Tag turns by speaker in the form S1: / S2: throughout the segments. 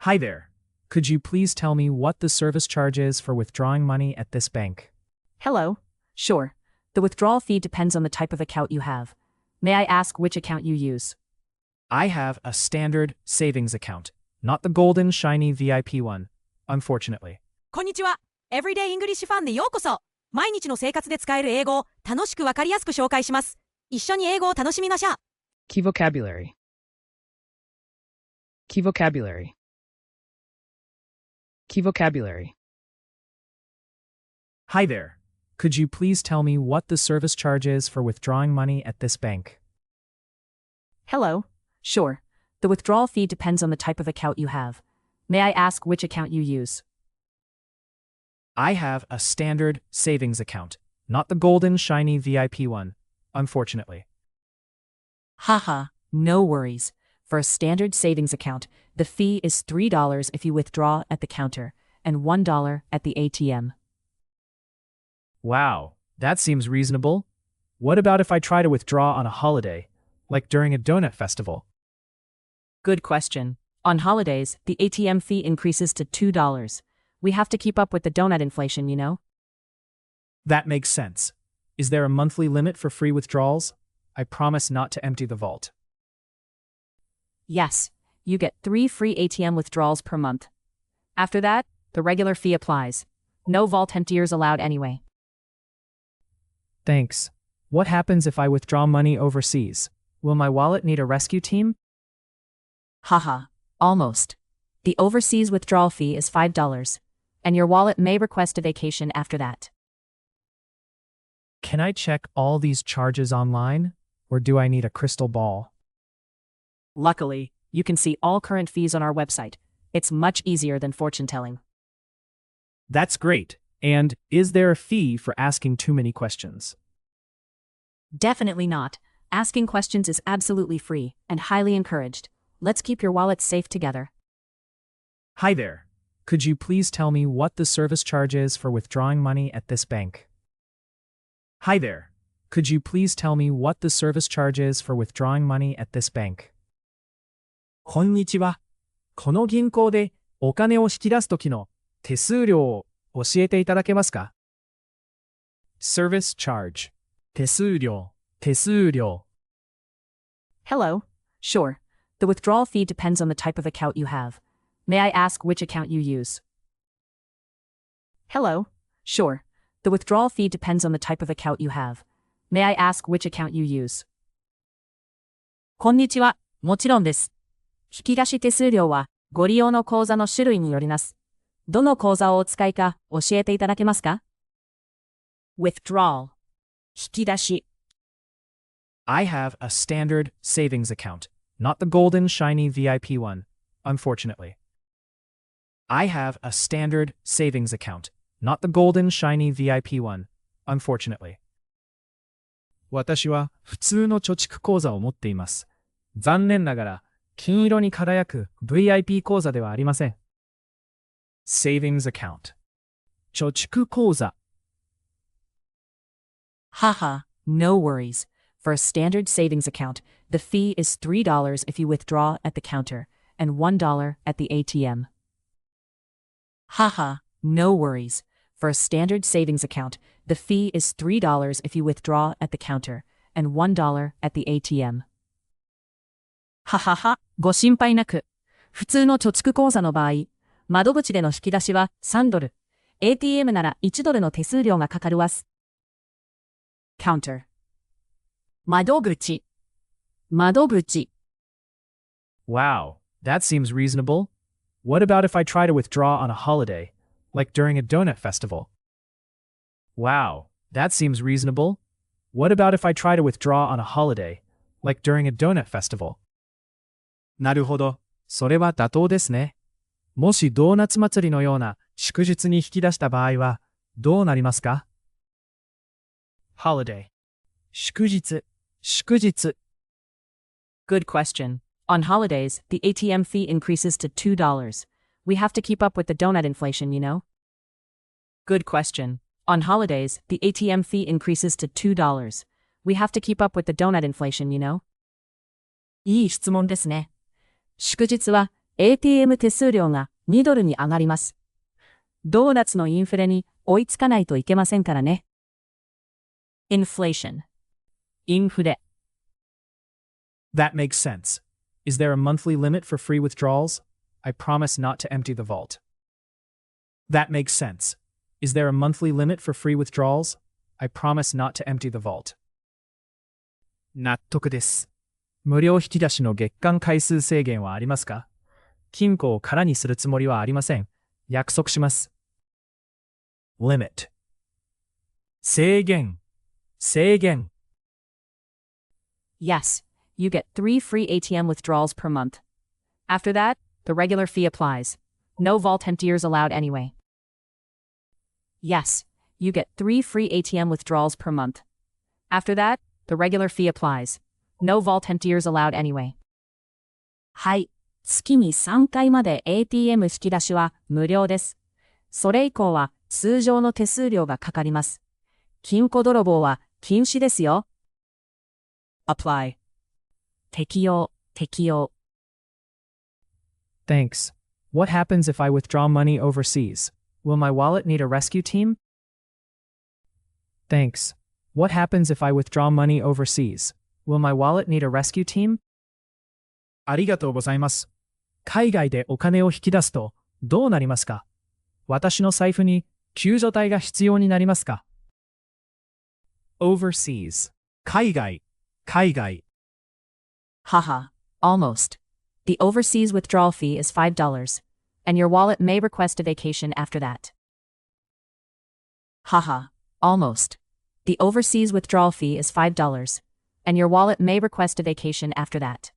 S1: Hi there. Could you please tell me what the service charge is for withdrawing money at this bank?
S2: Hello. Sure. The withdrawal fee depends on the type of account you have. May I ask which account you use?
S1: I have a standard savings account, not the golden shiny VIP one, unfortunately.
S3: こんにちは。Everyday English ファンでようこそ。毎日の生活で使える英語を楽しくわかりやすく紹介します。一緒に英語を楽しみましょう。
S1: Key vocabulary. Key vocabulary. Key vocabulary. Hi there. Could you please tell me what the service charge is for withdrawing money at this bank?
S2: Hello. Sure. The withdrawal fee depends on the type of account you have. May I ask which account you use?
S1: I have a standard savings account, not the golden shiny VIP one, unfortunately.
S2: Haha, no worries. For a standard savings account, the fee is $3 if you withdraw at the counter and $1 at the ATM.
S1: Wow, that seems reasonable. What about if I try to withdraw on a holiday, like during a donut festival?
S2: Good question. On holidays, the ATM fee increases to $2. We have to keep up with the donut inflation, you know?
S1: That makes sense. Is there a monthly limit for free withdrawals? I promise not to empty the vault.
S2: Yes, you get 3 free ATM withdrawals per month. After that, the regular fee applies. No vault emptiers allowed anyway.
S1: Thanks. What happens if I withdraw money overseas? Will my wallet need a rescue team?
S2: Haha, almost. The overseas withdrawal fee is $5, and your wallet may request a vacation after that.
S1: Can I check all these charges online, or do I need a crystal ball?
S2: Luckily, you can see all current fees on our website. It's much easier than fortune telling.
S1: That's great. And is there a fee for asking too many questions?
S2: Definitely not. Asking questions is absolutely free and highly encouraged. Let's keep your wallets safe together.
S1: Hi there. Could you please tell me what the service charge is for withdrawing money at this bank? Hi there. Could you please tell me what the service charge is for withdrawing money at this bank? こんにちは。この銀行でお金を引き出すときの手数料を教えていただけますか? Service charge. 手数料。
S2: Hello. Sure. The withdrawal fee depends on the type of account you have. May I ask which account you use? Hello. Sure. The withdrawal fee depends on the type of account you have. May I ask which account you use?
S3: こんにちは。もちろんです。引き出し手数料はご利用の口座の種類によります。どの口座をお使いか教えていただけますか? Withdrawal. 引き出し。
S1: I have a standard savings account, not the golden shiny VIP one, unfortunately. I have a standard savings account, not the golden shiny VIP one, unfortunately. 私は普通の貯蓄口座を持っています。残念ながら、金色に輝く VIP 口座ではありません。Savings account. 貯蓄口座。
S2: Haha, no worries. For a standard savings account, the fee is $3 if you withdraw at the counter and $1 at the ATM. Haha, no worries. For a standard savings account, the fee is $3 if you withdraw at the counter and $1 at the ATM.
S3: ははは、ご心配なく。普通の貯蓄口座の場合、窓口での引き出しは$3、ATM なら$1の手数料がかかるわす。
S2: Counter.
S3: 窓口。
S1: Wow, that seems reasonable. What about if I try to withdraw on a holiday, like during a donut festival? Wow, that seems reasonable. What about if I try to withdraw on a holiday, like during a donut festival? なるほど、それは妥当ですね。もしドーナツ祭りのような祝日に引き出した場合はどうなりますか? Holiday. 祝日。
S2: Good question. On holidays, the ATM fee increases to $2. We have to keep up with the donut inflation, you know? Good question. On holidays, the ATM fee increases to $2. We have to keep up with the donut inflation, you know?
S3: いい質問ですね。祝日は ATM 手数料が2ドルに上がります。ドーナツのインフレに追いつかないといけませんからね。Inflation インフレ。
S1: That makes sense. Is there a monthly limit for free withdrawals? I promise not to empty the vault. That makes sense. Is there a monthly limit for free withdrawals? I promise not to empty the vault. 納得です。無料引き出しの月間回数制限はありますか？金庫を空にするつもりはありません。約束します。Limit 制限
S2: Yes, you get 3 free ATM withdrawals per month. After that, the regular fee applies. No vault emptiers allowed anyway. Yes, you get 3 free ATM withdrawals per month. After that, the regular fee applies. No vault emptiers allowed anyway.
S3: はい。月に3回まで ATM 引き出しは無料です。それ以降は通常の手数料がかかります。金庫泥棒は禁止ですよ。
S2: Apply
S3: 適用。
S1: Thanks. What happens if I withdraw money overseas? Will my wallet need a rescue team? Thanks. What happens if I withdraw money overseas? Will my wallet need a rescue team? ありがとうございます。海外でお金を引き出すとどうなりますか？私の財布に救助隊が必要になりますか？ Overseas 海外
S2: Haha, almost. The overseas withdrawal fee is $5, and your wallet may request a vacation after that. Haha, almost. The overseas withdrawal fee is $5, and your wallet may request a vacation after that.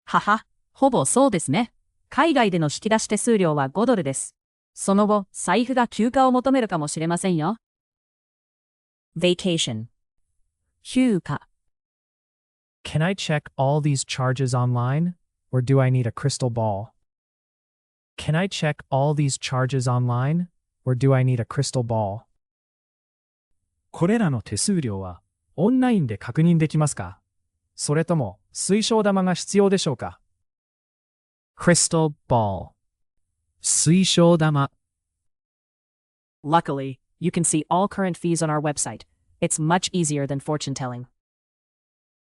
S3: はは、ほぼそうですね。海外での引き出し手数料は5ドルです。その後、財布が休暇を求めるかもしれませんよ。
S2: Vacation
S3: 休暇。
S1: Can I check all these charges online? Or do I need a crystal ball? Can I check all these charges online? Or do I need a crystal ball? これらの手数料はオンラインで確認できますか？それとも水晶玉が必要でしょうか？ Crystal ball 水晶玉。
S2: Luckily, you can see all current fees on our website. It's much easier than fortune telling.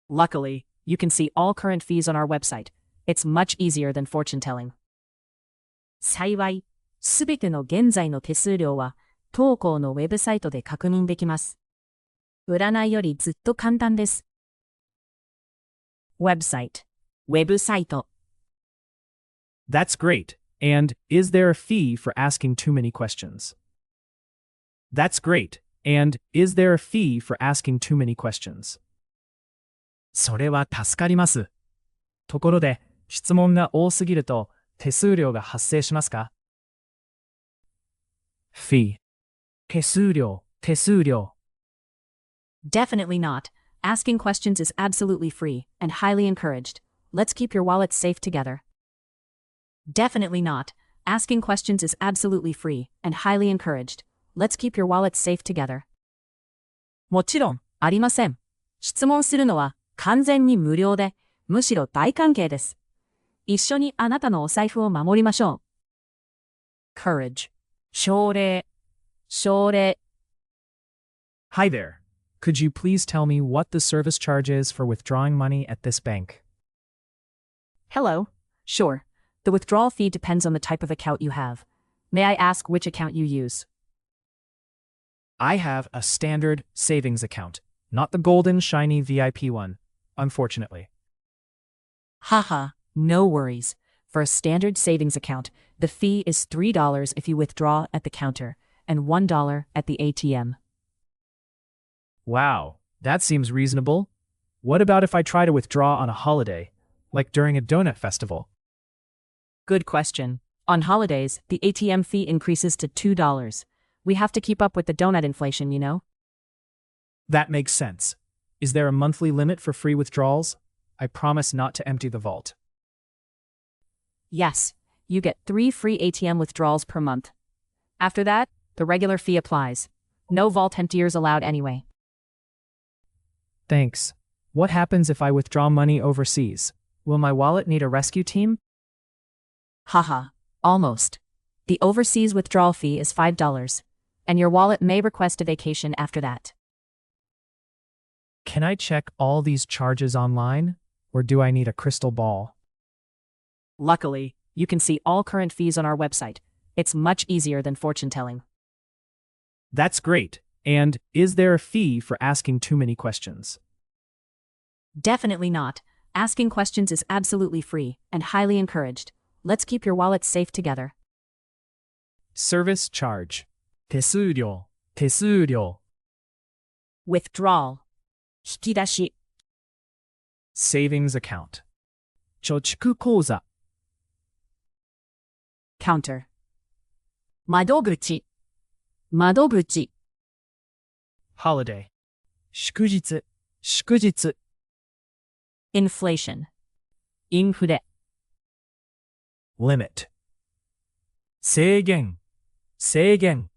S2: Luckily, you can see all current fees on our website. It's much easier than fortune telling.
S3: 幸い、すべての現在の手数料は当校のウェブサイトで確認できます。占いよりずっと簡単です。
S2: Website
S3: ウェブサイト。
S1: That's great. And is there a fee for asking too many questions? That's great. And is there a fee for asking too many questions? それは助かります。ところで、質問が多すぎると手数料が発生しますか？ Fee 手数料。
S2: Definitely not. Asking questions is absolutely free and highly encouraged. Let's keep your wallets safe together. Definitely not. Asking questions is absolutely free and highly encouraged. Let's keep your wallets safe together.
S3: もちろん、ありません。質問するのは完全に無料で、むしろ大歓迎です。一緒にあなたのお財布を守りましょう。
S2: Courage
S3: 奨励。
S1: Hi there. Could you please tell me what the service charge is for withdrawing money at this bank?
S2: Hello. Sure. The withdrawal fee depends on the type of account you have. May I ask which account you use?
S1: I have a standard savings account, not the golden shiny VIP one, unfortunately.
S2: Haha, no worries. For a standard savings account, the fee is $3 if you withdraw at the counter and $1 at the ATM.
S1: Wow, that seems reasonable. What about if I try to withdraw on a holiday, like during a donut festival?
S2: Good question. On holidays, the ATM fee increases to $2. We have to keep up with the donut inflation, you know?
S1: That makes sense. Is there a monthly limit for free withdrawals? I promise not to empty the vault.
S2: Yes, you get 3 free ATM withdrawals per month. After that, the regular fee applies. No vault emptiers allowed anyway.
S1: Thanks. What happens if I withdraw money overseas? Will my wallet need a rescue team?
S2: Haha, almost. The overseas withdrawal fee is $5, and your wallet may request a vacation after that.
S1: Can I check all these charges online, or do I need a crystal ball?
S2: Luckily, you can see all current fees on our website. It's much easier than fortune telling.
S1: That's great. And is there a fee for asking too many questions?
S2: Definitely not. Asking questions is absolutely free and highly encouraged. Let's keep your wallet safe together.
S1: Service charge. 手数料、手数料。
S2: Withdrawal. 引き出し。
S1: Savings account. 貯蓄口座。
S2: Counter.
S3: 窓口。窓口。
S1: Holiday. 祝日、祝日。
S2: Inflation.
S3: インフレ。
S1: Limit. 制限、制限。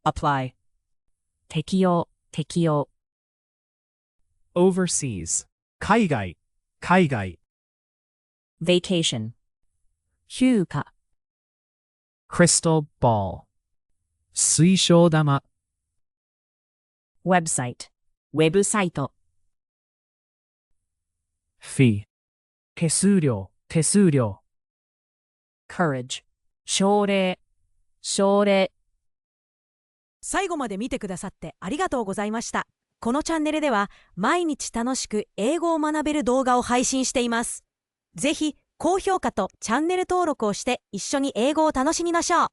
S2: Apply.
S3: 適用、適用。
S1: Overseas. 海外、海外。
S2: Vacation.
S3: 休暇。
S1: Crystal ball. 水晶玉。
S2: Website.
S3: ウェブサイト。
S1: Fee. 手数料、手数料。
S2: Courage.
S3: 奨励、奨励。
S4: 最後まで見てくださってありがとうございました。このチャンネルでは毎日楽しく英語を学べる動画を配信しています。ぜひ高評価とチャンネル登録をして一緒に英語を楽しみましょう。